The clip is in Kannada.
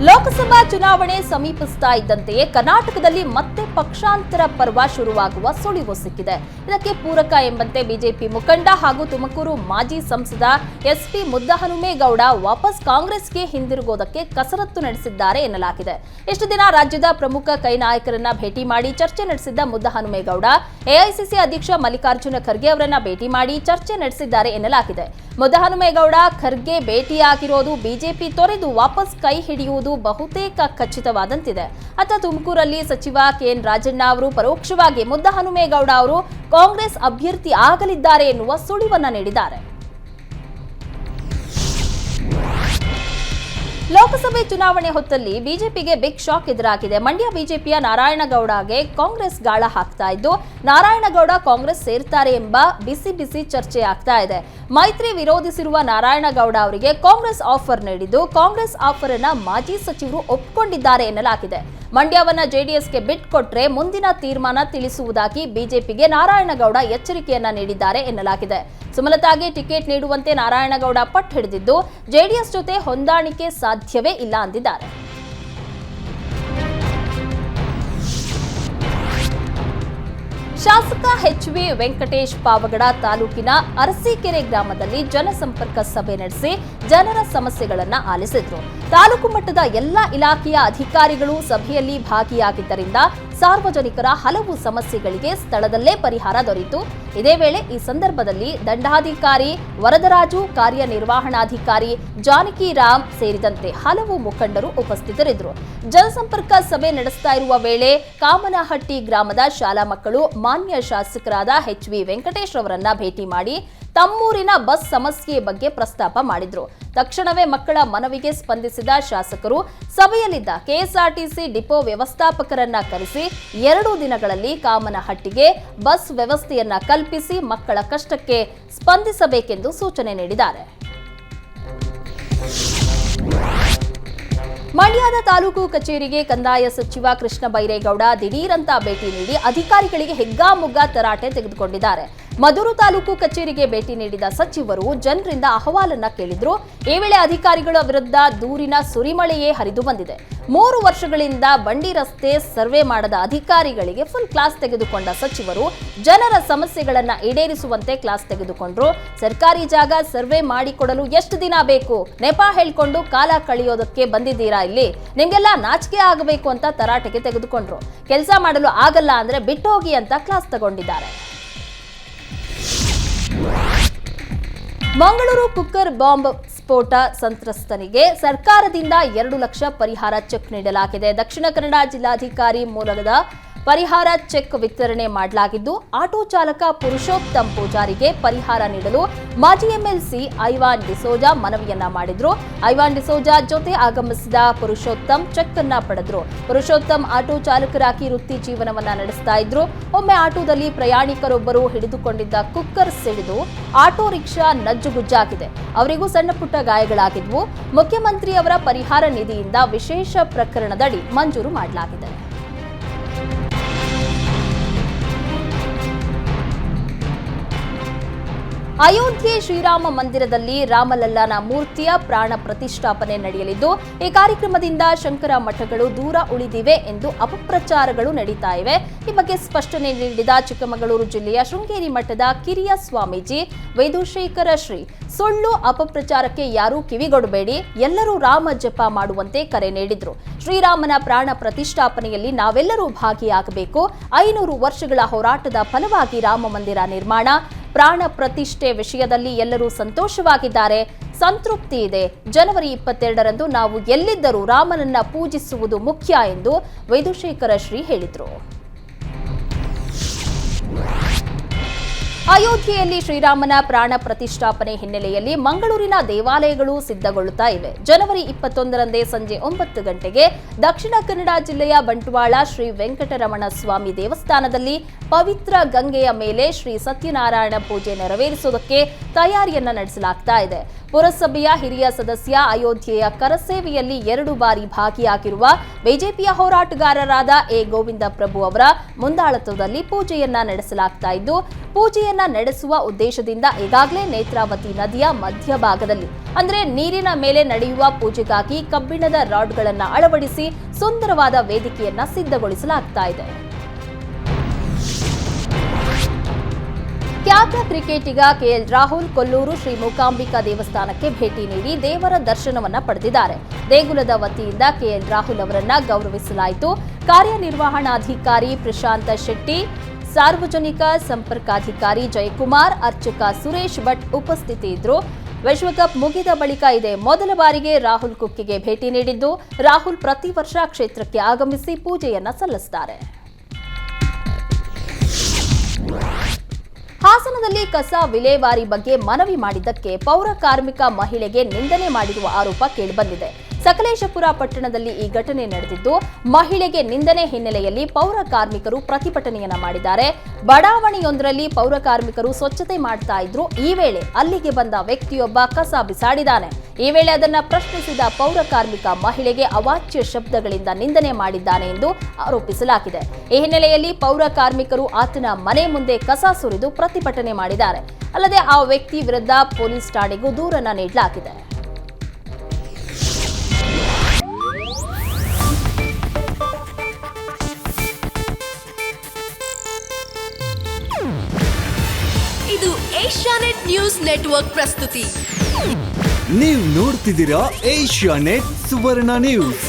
ಲೋಕಸಭಾ ಚುನಾವಣೆ ಸಮೀಪಿಸ್ತಾ ಇದ್ದಂತೆಯೇ ಕರ್ನಾಟಕದಲ್ಲಿ ಮತ್ತೆ ಪಕ್ಷಾಂತರ ಪರ್ವ ಶುರುವಾಗುವ ಸುಳಿವು ಸಿಕ್ಕಿದೆ. ಇದಕ್ಕೆ ಪೂರಕ ಎಂಬಂತೆ ಬಿಜೆಪಿ ಮುಖಂಡ ಹಾಗೂ ತುಮಕೂರು ಮಾಜಿ ಸಂಸದ ಎಸ್ಪಿ ಮುದ್ದಹನುಮೇಗೌಡ ವಾಪಸ್ ಕಾಂಗ್ರೆಸ್ಗೆ ಹಿಂದಿರುಗೋದಕ್ಕೆ ಕಸರತ್ತು ನಡೆಸಿದ್ದಾರೆ ಎನ್ನಲಾಗಿದೆ. ಇಷ್ಟು ದಿನ ರಾಜ್ಯದ ಪ್ರಮುಖ ಕೈ ನಾಯಕರನ್ನ ಭೇಟಿ ಮಾಡಿ ಚರ್ಚೆ ನಡೆಸಿದ್ದ ಮುದ್ದಹನುಮೇಗೌಡ ಎಐಸಿಸಿ ಅಧ್ಯಕ್ಷ ಮಲ್ಲಿಕಾರ್ಜುನ ಖರ್ಗೆ ಅವರನ್ನ ಭೇಟಿ ಮಾಡಿ ಚರ್ಚೆ ನಡೆಸಿದ್ದಾರೆ ಎನ್ನಲಾಗಿದೆ. ಮುದ್ದಹನುಮೇಗೌಡ ಖರ್ಗೆ ಭೇಟಿಯಾಗಿರೋದು ಬಿಜೆಪಿ ತೊರೆದು ವಾಪಸ್ ಕೈ ಹಿಡಿಯುವುದು ಬಹುತೇಕ ಖಚಿತವಾದಂತಿದೆ. ಅತ್ತ ತುಮಕೂರಲ್ಲಿ ಸಚಿವ ಕೆಎನ್ ರಾಜಣ್ಣ ಅವರು ಪರೋಕ್ಷವಾಗಿ ಮುದ್ದಹನುಮೇಗೌಡ ಅವರು ಕಾಂಗ್ರೆಸ್ ಅಭ್ಯರ್ಥಿ ಆಗಲಿದ್ದಾರೆ ಎನ್ನುವ ಸುಳಿವನ್ನ ನೀಡಿದ್ದಾರೆ. ಲೋಕಸಭೆ ಚುನಾವಣೆ ಹೊತ್ತಲ್ಲಿ ಬಿಜೆಪಿಗೆ ಬಿಗ್ ಶಾಕ್ ಎದುರಾಗಿದೆ. ಮಂಡ್ಯ ಬಿಜೆಪಿಯ ನಾರಾಯಣಗೌಡಗೆ ಕಾಂಗ್ರೆಸ್ ಗಾಳ ಹಾಕ್ತಾ ಇದ್ದು, ನಾರಾಯಣಗೌಡ ಕಾಂಗ್ರೆಸ್ ಸೇರ್ತಾರೆ ಎಂಬ ಬಿಸಿ ಚರ್ಚೆ ಆಗ್ತಾ ಇದೆ. ಮೈತ್ರಿ ವಿರೋಧಿಸಿರುವ ನಾರಾಯಣಗೌಡ ಅವರಿಗೆ ಕಾಂಗ್ರೆಸ್ ಆಫರ್ ನೀಡಿದ್ದು, ಕಾಂಗ್ರೆಸ್ ಆಫರ್ ಅನ್ನ ಮಾಜಿ ಸಚಿವರು ಒಪ್ಪಿಕೊಂಡಿದ್ದಾರೆ ಎನ್ನಲಾಗಿದೆ. ಮಂಡ್ಯವನ್ನ ಜೆಡಿಎಸ್ಗೆ ಬಿಟ್ಕೊಟ್ರೆ ಮುಂದಿನ ತೀರ್ಮಾನ ತಿಳಿಸುವುದಾಗಿ ಬಿಜೆಪಿಗೆ ನಾರಾಯಣಗೌಡ ಎಚ್ಚರಿಕೆಯನ್ನ ನೀಡಿದ್ದಾರೆ ಎನ್ನಲಾಗಿದೆ. ಸುಮಲತಾಗೆ ಟಿಕೆಟ್ ನೀಡುವಂತೆ ನಾರಾಯಣಗೌಡ ಪಟ್ಟು ಹಿಡಿದಿದ್ದು, ಜೆಡಿಎಸ್ ಜೊತೆ ಹೊಂದಾಣಿಕೆ ಸಾಧ್ಯವೇ ಇಲ್ಲ ಅಂದಿದ್ದಾರೆ. ಶಾಸಕ ಎಚ್.ವಿ. ವೆಂಕಟೇಶ್ ಪಾವಗಡ ತಾಲೂಕಿನ ಅರಸೀಕೆರೆ ಗ್ರಾಮದಲ್ಲಿ ಜನಸಂಪರ್ಕ ಸಭೆ ನಡೆಸಿ ಜನರ ಸಮಸ್ಯೆಗಳನ್ನು ಆಲಿಸಿದ್ರು. ತಾಲೂಕು ಮಟ್ಟದ ಎಲ್ಲ ಇಲಾಖೆಯ ಅಧಿಕಾರಿಗಳು ಸಭೆಯಲ್ಲಿ ಭಾಗಿಯಾಗಿದ್ದರಿಂದ ಸಾರ್ವಜನಿಕರ ಹಲವು ಸಮಸ್ಯೆಗಳಿಗೆ ಸ್ಥಳದಲ್ಲೇ ಪರಿಹಾರ ದೊರೆಯಿತು. ಇದೇ ವೇಳೆ ಈ ಸಂದರ್ಭದಲ್ಲಿ ದಂಡಾಧಿಕಾರಿ ವರದರಾಜು, ಕಾರ್ಯನಿರ್ವಹಣಾಧಿಕಾರಿ ಜಾನಕಿರಾಮ್ ಸೇರಿದಂತೆ ಹಲವು ಮುಖಂಡರು ಉಪಸ್ಥಿತರಿದ್ದರು. ಜನಸಂಪರ್ಕ ಸಭೆ ನಡೆಸ್ತಾ ಇರುವ ವೇಳೆ ಕಾಮನಹಟ್ಟಿ ಗ್ರಾಮದ ಶಾಲಾ ಮಕ್ಕಳು ಮಾನ್ಯ ಶಾಸಕರಾದ ಎಚ್.ವಿ. ವೆಂಕಟೇಶ್ ಅವರನ್ನ ಭೇಟಿ ಮಾಡಿ ತಮ್ಮೂರಿನ ಬಸ್ ಸಮಸ್ಯೆ ಬಗ್ಗೆ ಪ್ರಸ್ತಾಪ ಮಾಡಿದ್ರು. ತಕ್ಷಣವೇ ಮಕ್ಕಳ ಮನವಿಗೆ ಸ್ಪಂದಿಸಿದ ಶಾಸಕರು ಸಭೆಯಲ್ಲಿದ್ದ ಕೆಎಸ್ಆರ್ಟಿಸಿ ಡಿಪೋ ವ್ಯವಸ್ಥಾಪಕರನ್ನ ಕರೆಸಿ 2 ದಿನಗಳಲ್ಲಿ ಕಾಮನಹಟ್ಟಿಗೆ ಬಸ್ ವ್ಯವಸ್ಥೆಯನ್ನ ಕಲ್ಪಿಸಿ ಮಕ್ಕಳ ಕಷ್ಟಕ್ಕೆ ಸ್ಪಂದಿಸಬೇಕೆಂದು ಸೂಚನೆ ನೀಡಿದ್ದಾರೆ. ಮಂಡ್ಯದ ತಾಲೂಕು ಕಚೇರಿಗೆ ಕಂದಾಯ ಸಚಿವ ಕೃಷ್ಣ ಬೈರೇಗೌಡ ದಿಢೀರಂತ ಭೇಟಿ ನೀಡಿ ಅಧಿಕಾರಿಗಳಿಗೆ ಹೆಗ್ಗಾಮುಗ್ಗಾ ತರಾಟೆ ತೆಗೆದುಕೊಂಡಿದ್ದಾರೆ. ಮಧೂರು ತಾಲೂಕು ಕಚೇರಿಗೆ ಭೇಟಿ ನೀಡಿದ ಸಚಿವರು ಜನರಿಂದ ಅಹವಾಲನ್ನ ಕೇಳಿದ್ರು. ಈ ವೇಳೆ ಅಧಿಕಾರಿಗಳ ವಿರುದ್ಧ ದೂರಿನ ಸುರಿಮಳೆಯೇ ಹರಿದು ಬಂದಿದೆ. 3 ವರ್ಷಗಳಿಂದ ಬಂಡಿ ರಸ್ತೆ ಸರ್ವೆ ಮಾಡದ ಅಧಿಕಾರಿಗಳಿಗೆ ಫುಲ್ ಕ್ಲಾಸ್ ತೆಗೆದುಕೊಂಡ ಸಚಿವರು ಜನರ ಸಮಸ್ಯೆಗಳನ್ನ ಈಡೇರಿಸುವಂತೆ ಕ್ಲಾಸ್ ತೆಗೆದುಕೊಂಡ್ರು. ಸರ್ಕಾರಿ ಜಾಗ ಸರ್ವೆ ಮಾಡಿಕೊಡಲು ಎಷ್ಟು ದಿನ ಬೇಕು? ನೆಪ ಹೇಳ್ಕೊಂಡು ಕಾಲ ಕಳೆಯೋದಕ್ಕೆ ಬಂದಿದ್ದೀರಾ ಇಲ್ಲಿ? ನಿಮ್ಗೆಲ್ಲ ನಾಚಿಕೆ ಆಗಬೇಕು ಅಂತ ತರಾಟೆಗೆ ತೆಗೆದುಕೊಂಡ್ರು. ಕೆಲಸ ಮಾಡಲು ಆಗಲ್ಲ ಅಂದ್ರೆ ಬಿಟ್ಟೋಗಿ ಅಂತ ಕ್ಲಾಸ್ ತಗೊಂಡಿದ್ದಾರೆ. ಮಂಗಳೂರು ಕುಕ್ಕರ್ ಬಾಂಬ್ ಸ್ಫೋಟ ಸಂತ್ರಸ್ತನಿಗೆ ಸರ್ಕಾರದಿಂದ 2 ಲಕ್ಷ ಪರಿಹಾರ ಚೆಕ್ ನೀಡಲಾಗಿದೆ. ದಕ್ಷಿಣ ಕನ್ನಡ ಜಿಲ್ಲಾಧಿಕಾರಿ ಮೂಲದ ಪರಿಹಾರ ಚೆಕ್ ವಿತರಣೆ ಮಾಡಲಾಗಿದ್ದು, ಆಟೋ ಚಾಲಕ ಪುರುಷೋತ್ತಮ್ ಪೂಜಾರಿಗೆ ಪರಿಹಾರ ನೀಡಲು ಮಾಜಿ ಎಂಎಲ್ಸಿ ಐವಾನ್ ಡಿಸೋಜಾ ಮನವಿಯನ್ನ ಮಾಡಿದ್ರು. ಐವಾನ್ ಡಿಸೋಜಾ ಜೊತೆ ಆಗಮಿಸಿದ ಪುರುಷೋತ್ತಮ್ ಚೆಕ್ ಅನ್ನ ಪಡೆದ್ರು. ಪುರುಷೋತ್ತಮ್ ಆಟೋ ಚಾಲಕರಾಗಿ ವೃತ್ತಿ ಜೀವನವನ್ನ ನಡೆಸ್ತಾ ಇದ್ರು. ಒಮ್ಮೆ ಆಟೋದಲ್ಲಿ ಪ್ರಯಾಣಿಕರೊಬ್ಬರು ಹಿಡಿದುಕೊಂಡಿದ್ದ ಕುಕ್ಕರ್ ಸಿಡಿದು ಆಟೋ ರಿಕ್ಷಾ ನಜ್ಜುಗುಜ್ಜಾಗಿದೆ. ಅವರಿಗೂ ಸಣ್ಣ ಪುಟ್ಟ ಗಾಯಗಳಾಗಿದ್ವು. ಮುಖ್ಯಮಂತ್ರಿ ಅವರ ಪರಿಹಾರ ನಿಧಿಯಿಂದ ವಿಶೇಷ ಪ್ರಕರಣದಡಿ ಮಂಜೂರು ಮಾಡಲಾಗಿದೆ. ಅಯೋಧ್ಯೆ ಶ್ರೀರಾಮ ಮಂದಿರದಲ್ಲಿ ರಾಮಲಲ್ಲನ ಮೂರ್ತಿಯ ಪ್ರಾಣ ಪ್ರತಿಷ್ಠಾಪನೆ ನಡೆಯಲಿದ್ದು, ಈ ಕಾರ್ಯಕ್ರಮದಿಂದ ಶಂಕರ ಮಠಗಳು ದೂರ ಉಳಿದಿವೆ ಎಂದು ಅಪಪ್ರಚಾರಗಳು ನಡೀತಾ ಇವೆ. ಈ ಬಗ್ಗೆ ಸ್ಪಷ್ಟನೆ ನೀಡಿದ ಚಿಕ್ಕಮಗಳೂರು ಜಿಲ್ಲೆಯ ಶೃಂಗೇರಿ ಮಠದ ಕಿರಿಯ ಸ್ವಾಮೀಜಿ ವೈದುಶೇಖರ ಶ್ರೀ, ಸುಳ್ಳು ಅಪಪ್ರಚಾರಕ್ಕೆ ಯಾರೂ ಕಿವಿಗೊಡಬೇಡಿ, ಎಲ್ಲರೂ ರಾಮ ಜಪ ಮಾಡುವಂತೆ ಕರೆ ನೀಡಿದ್ರು. ಶ್ರೀರಾಮನ ಪ್ರಾಣ ಪ್ರತಿಷ್ಠಾಪನೆಯಲ್ಲಿ ನಾವೆಲ್ಲರೂ ಭಾಗಿಯಾಗಬೇಕು. 500 ವರ್ಷಗಳ ಹೋರಾಟದ ಫಲವಾಗಿ ರಾಮ ಮಂದಿರ ನಿರ್ಮಾಣ, ಪ್ರಾಣ ಪ್ರತಿಷ್ಠೆ ವಿಷಯದಲ್ಲಿ ಎಲ್ಲರೂ ಸಂತೋಷವಾಗಿದ್ದಾರೆ, ಸಂತೃಪ್ತಿ ಇದೆ. ಜನವರಿ 22ರಂದು ನಾವು ಎಲ್ಲಿದ್ದರೂ ರಾಮನನ್ನ ಪೂಜಿಸುವುದು ಮುಖ್ಯ ಎಂದು ವೈದುಶೇಖರ ಶ್ರೀ ಹೇಳಿದರು. ಅಯೋಧ್ಯೆಯಲ್ಲಿ ಶ್ರೀರಾಮನ ಪ್ರಾಣ ಪ್ರತಿಷ್ಠಾಪನೆ ಹಿನ್ನೆಲೆಯಲ್ಲಿ ಮಂಗಳೂರಿನ ದೇವಾಲಯಗಳು ಸಿದ್ಧಗೊಳ್ಳುತ್ತಾ ಇವೆ. ಜನವರಿ 21ರಂದೇ ಸಂಜೆ 9 ಗಂಟೆಗೆ ದಕ್ಷಿಣ ಕನ್ನಡ ಜಿಲ್ಲೆಯ ಬಂಟ್ವಾಳ ಶ್ರೀ ವೆಂಕಟರಮಣ ಸ್ವಾಮಿ ದೇವಸ್ಥಾನದಲ್ಲಿ ಪವಿತ್ರ ಗಂಗೆಯ ಮೇಲೆ ಶ್ರೀ ಸತ್ಯನಾರಾಯಣ ಪೂಜೆ ನೆರವೇರಿಸುವುದಕ್ಕೆ ತಯಾರಿಯನ್ನ ನಡೆಸಲಾಗ್ತಾ ಇದೆ. ಪುರಸಭೆಯ ಹಿರಿಯ ಸದಸ್ಯ ಅಯೋಧ್ಯೆಯ ಕರಸೇವೆಯಲ್ಲಿ 2 ಬಾರಿ ಭಾಗಿಯಾಗಿರುವ ಬಿಜೆಪಿಯ ಹೋರಾಟಗಾರರಾದ ಎ ಗೋವಿಂದ ಪ್ರಭು ಅವರ ಮುಂದಾಳತ್ವದಲ್ಲಿ ಪೂಜೆಯನ್ನ ನಡೆಸಲಾಗ್ತಾ ಇದ್ದು, ಪೂಜೆಯನ್ನ ಪೂಜೆಯನ್ನ ನಡೆಸುವ ಉದ್ದೇಶದಿಂದ ಈಗಾಗಲೇ ನೇತ್ರಾವತಿ ನದಿಯ ಮಧ್ಯಭಾಗದಲ್ಲಿ ಅಂದ್ರೆ ನೀರಿನ ಮೇಲೆ ನಡೆಯುವ ಪೂಜೆಗಾಗಿ ಕಬ್ಬಿಣದ ರಾಡ್ಗಳನ್ನು ಅಳವಡಿಸಿ ಸುಂದರವಾದ ವೇದಿಕೆಯನ್ನ ಸಿದ್ಧಗೊಳಿಸಲಾಗ್ತಾ ಇದೆ. ಖ್ಯಾತ ಕ್ರಿಕೆಟಿಗ ಕೆಎಲ್ ರಾಹುಲ್ ಕೊಲ್ಲೂರು ಶ್ರೀ ಮೂಕಾಂಬಿಕಾ ದೇವಸ್ಥಾನಕ್ಕೆ ಭೇಟಿ ನೀಡಿ ದೇವರ ದರ್ಶನವನ್ನ ಪಡೆದಿದ್ದಾರೆ. ದೇಗುಲದ ವತಿಯಿಂದ ಕೆಎಲ್ ರಾಹುಲ್ ಅವರನ್ನ ಗೌರವಿಸಲಾಯಿತು. ಕಾರ್ಯನಿರ್ವಹಣಾಧಿಕಾರಿ ಪ್ರಶಾಂತ ಶೆಟ್ಟಿ, ಸಾರ್ವಜನಿಕ ಸಂಪರ್ಕಾಧಿಕಾರಿ ಜಯಕುಮಾರ್, ಅರ್ಚಕ ಸುರೇಶ್ ಭಟ್ ಉಪಸ್ಥಿತಿಯಿದ್ದರು. ವಿಶ್ವಕಪ್ ಮುಗಿದ ಬಳಿಕ ಇದೇ ಮೊದಲ ಬಾರಿಗೆ ರಾಹುಲ್ ಕುಕ್ಕೆಗೆ ಭೇಟಿ ನೀಡಿದ್ದು, ರಾಹುಲ್ ಪ್ರತಿ ವರ್ಷ ಕ್ಷೇತ್ರಕ್ಕೆ ಆಗಮಿಸಿ ಪೂಜೆಯನ್ನ ಸಲ್ಲಿಸುತ್ತಾರೆ. ಹಾಸನದಲ್ಲಿ ಕಸ ವಿಲೇವಾರಿ ಬಗ್ಗೆ ಮನವಿ ಮಾಡಿದ್ದಕ್ಕೆ ಪೌರ ಕಾರ್ಮಿಕ ಮಹಿಳೆಗೆ ನಿಂದನೆ ಮಾಡಿರುವ ಆರೋಪ ಕೇಳಿಬಂದಿದೆ. ಸಕಲೇಶಪುರ ಪಟ್ಟಣದಲ್ಲಿ ಈ ಘಟನೆ ನಡೆದಿದ್ದು, ಮಹಿಳೆಗೆ ನಿಂದನೆ ಹಿನ್ನೆಲೆಯಲ್ಲಿ ಪೌರ ಕಾರ್ಮಿಕರು ಪ್ರತಿಭಟನೆಯನ್ನ ಮಾಡಿದ್ದಾರೆ. ಬಡಾವಣೆಯೊಂದರಲ್ಲಿ ಪೌರ ಕಾರ್ಮಿಕರು ಸ್ವಚ್ಛತೆ ಮಾಡ್ತಾ ಇದ್ರು. ಈ ವೇಳೆ ಅಲ್ಲಿಗೆ ಬಂದ ವ್ಯಕ್ತಿಯೊಬ್ಬ ಕಸ ಬಿಸಾಡಿದ್ದಾನೆ. ಈ ವೇಳೆ ಅದನ್ನ ಪ್ರಶ್ನಿಸಿದ ಪೌರ ಕಾರ್ಮಿಕ ಮಹಿಳೆಗೆ ಅವಾಚ್ಯ ಶಬ್ದಗಳಿಂದ ನಿಂದನೆ ಮಾಡಿದ್ದಾನೆ ಎಂದು ಆರೋಪಿಸಲಾಗಿದೆ. ಈ ಹಿನ್ನೆಲೆಯಲ್ಲಿ ಪೌರ ಕಾರ್ಮಿಕರು ಆತನ ಮನೆ ಮುಂದೆ ಕಸ ಸುರಿದು ಪ್ರತಿಭಟನೆ ಮಾಡಿದ್ದಾರೆ. ಅಲ್ಲದೆ ಆ ವ್ಯಕ್ತಿ ವಿರುದ್ಧ ಪೊಲೀಸ್ ಠಾಣೆಗೂ ದೂರನ್ನ ನೀಡಲಾಗಿದೆ. ಇದು ಏಷ್ಯಾನೆಟ್ ನ್ಯೂಸ್ ನೆಟ್ವರ್ಕ್ ಪ್ರಸ್ತುತಿ. ನೀವು ನೋಡ್ತಿದ್ದೀರಾ ಏಷ್ಯಾನೆಟ್ ಸುವರ್ಣ ನ್ಯೂಸ್.